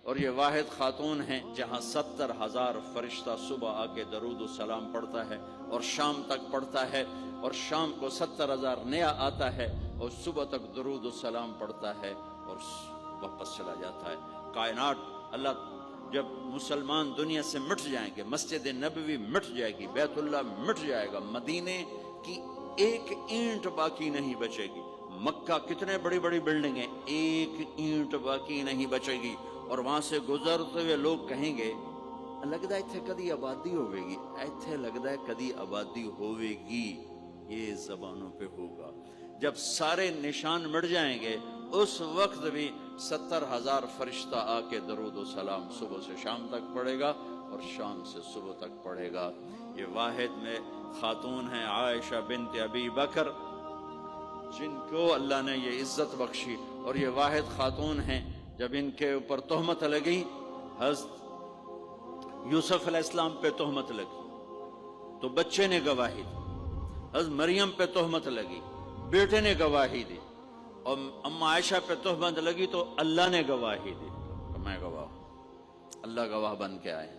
اور یہ واحد خاتون ہیں جہاں 70,000 فرشتہ صبح آ کے درود و سلام پڑھتا ہے اور شام تک پڑھتا ہے، اور شام کو 70,000 نیا آتا ہے اور صبح تک درود و سلام پڑھتا ہے اور واپس چلا جاتا ہے۔ کائنات اللہ جب مسلمان دنیا سے مٹ جائیں گے، مسجد نبوی مٹ جائے گی، بیت اللہ مٹ جائے گا، مدینے کی ایک اینٹ باقی نہیں بچے گی، مکہ کتنے بڑی بڑی بلڈنگیں، ایک اینٹ باقی نہیں بچے گی، اور وہاں سے گزرتے ہوئے لوگ کہیں گے لگتا ہے اتنے کدی آبادی ہوئے گی، ایتھے لگتا ہے کدی آبادی ہوئے گی۔ یہ زبانوں پہ ہوگا جب سارے نشان مٹ جائیں گے، اس وقت بھی 70,000 فرشتہ آ کے درود و سلام صبح سے شام تک پڑھے گا اور شام سے صبح تک پڑھے گا۔ یہ واحد میں خاتون ہیں عائشہ بنت ابی بکر، جن کو اللہ نے یہ عزت بخشی، اور یہ واحد خاتون ہیں جب ان کے اوپر تہمت لگی، حضرت یوسف علیہ السلام پہ تہمت لگی تو بچے نے گواہی دی، حضرت مریم پہ تہمت لگی، بیٹے نے گواہی دی، اور اما عائشہ پہ تہمت لگی تو اللہ نے گواہی دی، تو میں گواہ ہوں، اللہ گواہ بن کے آئے۔